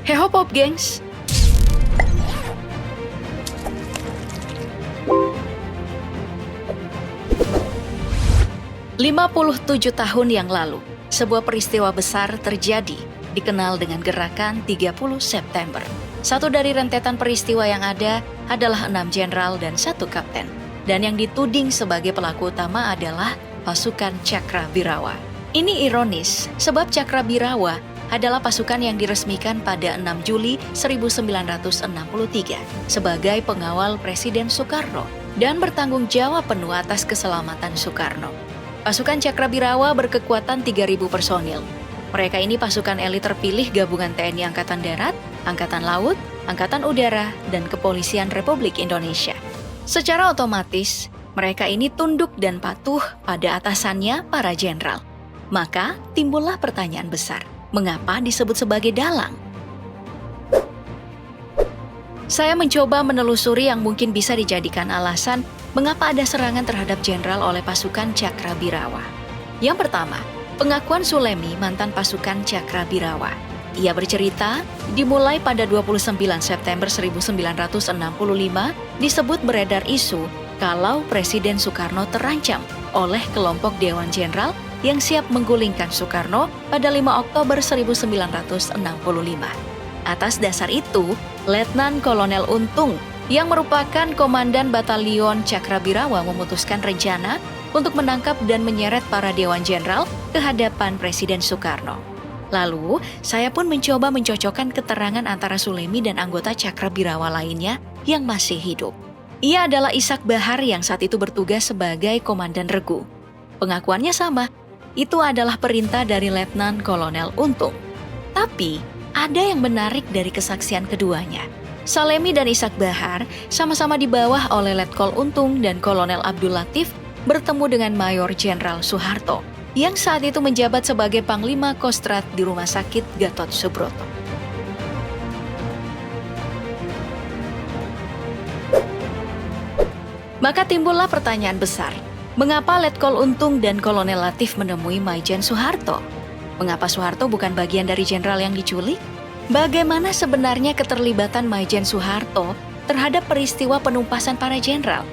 Heho Pop gengs! ...57 tahun yang lalu, sebuah peristiwa besar terjadi, dikenal dengan gerakan 30 September. Satu dari rentetan peristiwa yang ada adalah 6 jenderal dan 1 kapten. Dan yang dituding sebagai pelaku utama adalah pasukan Cakrabirawa. Ini ironis, sebab Cakrabirawa adalah pasukan yang diresmikan pada 6 Juli 1963 sebagai pengawal Presiden Soekarno dan bertanggung jawab penuh atas keselamatan Soekarno. Pasukan Cakrabirawa berkekuatan 3.000 personil. Mereka ini pasukan elit terpilih gabungan TNI Angkatan Darat, Angkatan Laut, Angkatan Udara, dan Kepolisian Republik Indonesia. Secara otomatis, mereka ini tunduk dan patuh pada atasannya para jenderal. Maka timbullah pertanyaan besar, mengapa disebut sebagai dalang? Saya mencoba menelusuri yang mungkin bisa dijadikan alasan mengapa ada serangan terhadap jenderal oleh pasukan Cakrabirawa. Yang pertama, pengakuan Sulemi, mantan pasukan Cakrabirawa. Ia bercerita, dimulai pada 29 September 1965, disebut beredar isu kalau Presiden Soekarno terancam oleh kelompok Dewan Jenderal yang siap menggulingkan Soekarno pada 5 Oktober 1965. Atas dasar itu, Letnan Kolonel Untung yang merupakan komandan batalion Cakrabirawa memutuskan rencana untuk menangkap dan menyeret para Dewan Jenderal ke hadapan Presiden Soekarno. Lalu, saya pun mencoba mencocokkan keterangan antara Sulemi dan anggota Cakrabirawa lainnya yang masih hidup. Ia adalah Ishak Bahar yang saat itu bertugas sebagai komandan regu. Pengakuannya sama, itu adalah perintah dari Letnan Kolonel Untung. Tapi, ada yang menarik dari kesaksian keduanya. Salemi dan Ishak Bahar sama-sama di bawah oleh Letkol Untung dan Kolonel Abdul Latif bertemu dengan Mayor Jenderal Soeharto yang saat itu menjabat sebagai Panglima Kostrad di Rumah Sakit Gatot Subroto. Maka timbullah pertanyaan besar, mengapa Letkol Untung dan Kolonel Latif menemui Maijen Soeharto? Mengapa Soeharto bukan bagian dari jenderal yang diculik? Bagaimana sebenarnya keterlibatan Maijen Soeharto terhadap peristiwa penumpasan para jenderal?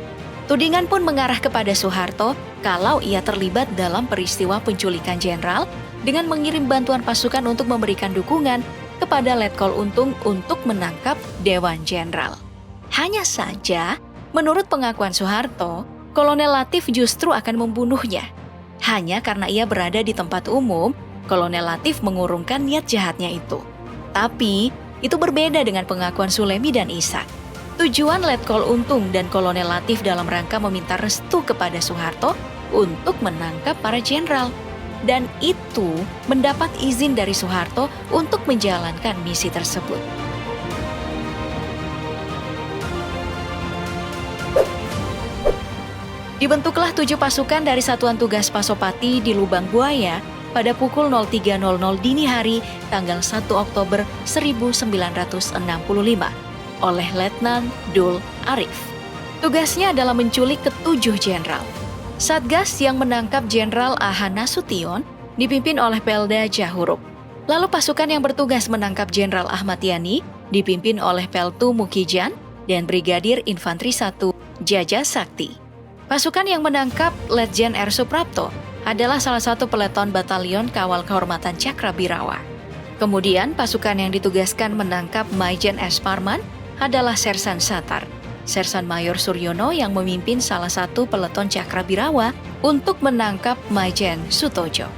Tudingan pun mengarah kepada Soeharto kalau ia terlibat dalam peristiwa penculikan jenderal dengan mengirim bantuan pasukan untuk memberikan dukungan kepada Letkol Untung untuk menangkap Dewan Jenderal. Hanya saja, menurut pengakuan Soeharto, Kolonel Latif justru akan membunuhnya. Hanya karena ia berada di tempat umum, Kolonel Latif mengurungkan niat jahatnya itu. Tapi, itu berbeda dengan pengakuan Sulemi dan Ishak. Tujuan Letkol Untung dan Kolonel Latif dalam rangka meminta restu kepada Soeharto untuk menangkap para jenderal. Dan itu mendapat izin dari Soeharto untuk menjalankan misi tersebut. Dibentuklah 7 pasukan dari Satuan Tugas Pasopati di Lubang Buaya pada pukul 03.00 dini hari tanggal 1 Oktober 1965 oleh Letnan Dul Arif. Tugasnya adalah menculik ke-7 jenderal. Satgas yang menangkap Jenderal A.H. Nasution dipimpin oleh Pelda Jahurup. Lalu pasukan yang bertugas menangkap Jenderal Ahmad Yani dipimpin oleh Peltu Mukijan dan Brigadir Infanteri 1 Jaja Sakti. Pasukan yang menangkap Letjen R. Suprapto adalah salah satu peleton batalion kawal kehormatan Cakrabirawa. Kemudian pasukan yang ditugaskan menangkap Maijen S. Parman adalah Sersan Satar, Sersan Mayor Suryono yang memimpin salah satu peleton Cakrabirawa untuk menangkap Maijen Sutojo.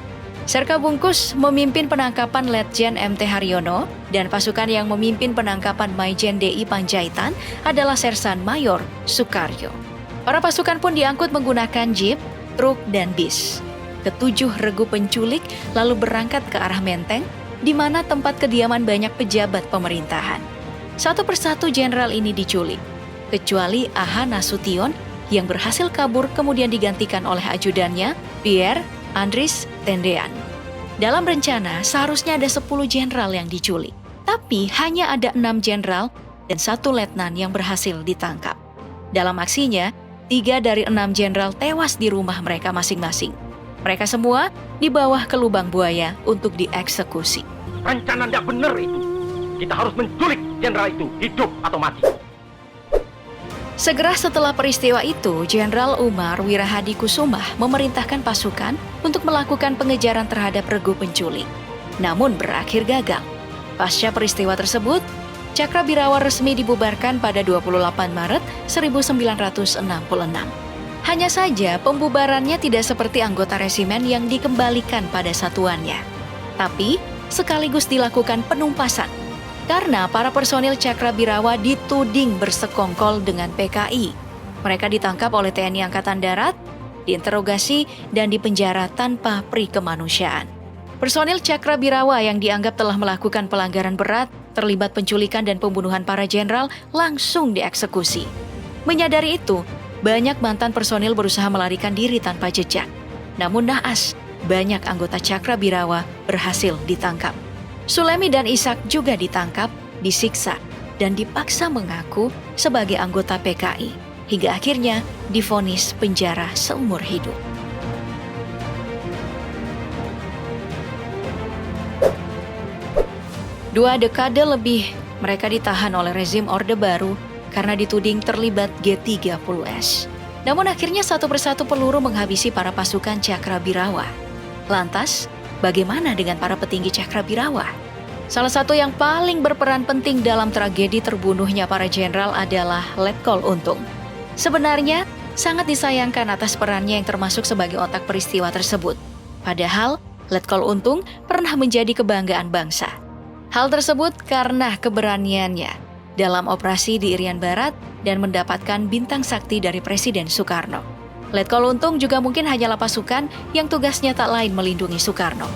Serka Bungkus memimpin penangkapan Letjen MT Haryono dan pasukan yang memimpin penangkapan Maijen DI Panjaitan adalah Sersan Mayor Sukaryo. Para pasukan pun diangkut menggunakan jeep, truk, dan bis. Ke-7 regu penculik lalu berangkat ke arah Menteng, di mana tempat kediaman banyak pejabat pemerintahan. Satu persatu jenderal ini diculik, kecuali A.H. Nasution yang berhasil kabur kemudian digantikan oleh ajudannya, Pierre Andries Tendean. Dalam rencana, seharusnya ada 10 jenderal yang diculik, tapi hanya ada 6 jenderal dan 1 letnan yang berhasil ditangkap. Dalam aksinya, 3 dari 6 jenderal tewas di rumah mereka masing-masing. Mereka semua dibawa ke lubang buaya untuk dieksekusi. Rencana tidak benar itu. Kita harus menculik jenderal itu, hidup atau mati. Segera setelah peristiwa itu, Jenderal Umar Wirahadi Kusumah memerintahkan pasukan untuk melakukan pengejaran terhadap regu penculik. Namun berakhir gagal. Pasca peristiwa tersebut, Cakrabirawa resmi dibubarkan pada 28 Maret 1966. Hanya saja pembubarannya tidak seperti anggota resimen yang dikembalikan pada satuannya. Tapi sekaligus dilakukan penumpasan. Karena para personil Cakrabirawa dituding bersekongkol dengan PKI. Mereka ditangkap oleh TNI Angkatan Darat, diinterogasi, dan dipenjara tanpa pri kemanusiaan. Personil Cakrabirawa yang dianggap telah melakukan pelanggaran berat, terlibat penculikan dan pembunuhan para jenderal, langsung dieksekusi. Menyadari itu, banyak mantan personil berusaha melarikan diri tanpa jejak. Namun naas, banyak anggota Cakrabirawa berhasil ditangkap. Sulemi dan Ishak juga ditangkap, disiksa, dan dipaksa mengaku sebagai anggota PKI, hingga akhirnya divonis penjara seumur hidup. Dua dekade lebih, mereka ditahan oleh rezim Orde Baru karena dituding terlibat G30S. Namun akhirnya satu persatu peluru menghabisi para pasukan Cakrabirawa. Lantas, bagaimana dengan para petinggi Cakrabirawa? Salah satu yang paling berperan penting dalam tragedi terbunuhnya para jenderal adalah Letkol Untung. Sebenarnya, sangat disayangkan atas perannya yang termasuk sebagai otak peristiwa tersebut. Padahal, Letkol Untung pernah menjadi kebanggaan bangsa. Hal tersebut karena keberaniannya dalam operasi di Irian Barat dan mendapatkan bintang sakti dari Presiden Soekarno. Letkol Untung juga mungkin hanyalah pasukan yang tugasnya tak lain melindungi Soekarno.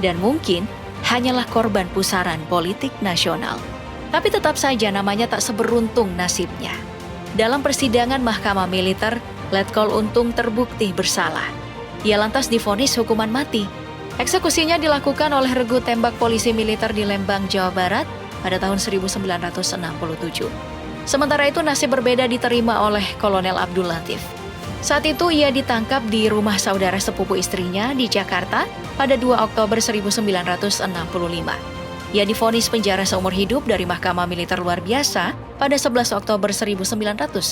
Dan mungkin hanyalah korban pusaran politik nasional. Tapi tetap saja namanya tak seberuntung nasibnya. Dalam persidangan Mahkamah Militer, Letkol Untung terbukti bersalah. Ia lantas divonis hukuman mati. Eksekusinya dilakukan oleh regu tembak polisi militer di Lembang, Jawa Barat pada tahun 1967. Sementara itu nasib berbeda diterima oleh Kolonel Abdul Latif. Saat itu ia ditangkap di rumah saudara sepupu istrinya di Jakarta pada 2 Oktober 1965. Ia divonis penjara seumur hidup dari Mahkamah Militer Luar Biasa pada 11 Oktober 1965.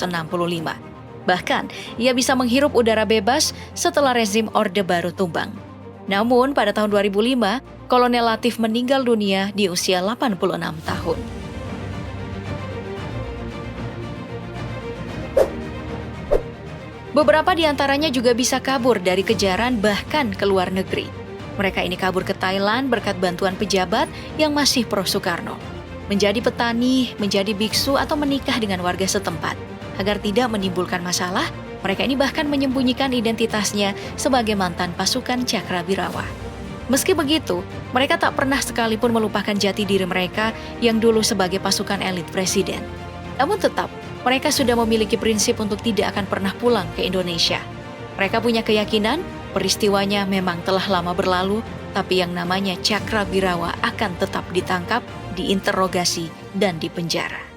Bahkan, ia bisa menghirup udara bebas setelah rezim Orde Baru tumbang. Namun pada tahun 2005, Kolonel Latif meninggal dunia di usia 86 tahun. Beberapa di antaranya juga bisa kabur dari kejaran bahkan ke luar negeri. Mereka ini kabur ke Thailand berkat bantuan pejabat yang masih pro Soekarno. Menjadi petani, menjadi biksu atau menikah dengan warga setempat. Agar tidak menimbulkan masalah, mereka ini bahkan menyembunyikan identitasnya sebagai mantan pasukan Cakrabirawa. Meski begitu, mereka tak pernah sekalipun melupakan jati diri mereka yang dulu sebagai pasukan elit presiden. Namun tetap, mereka sudah memiliki prinsip untuk tidak akan pernah pulang ke Indonesia. Mereka punya keyakinan, peristiwanya memang telah lama berlalu, tapi yang namanya Cakrabirawa akan tetap ditangkap, diinterogasi, dan dipenjara.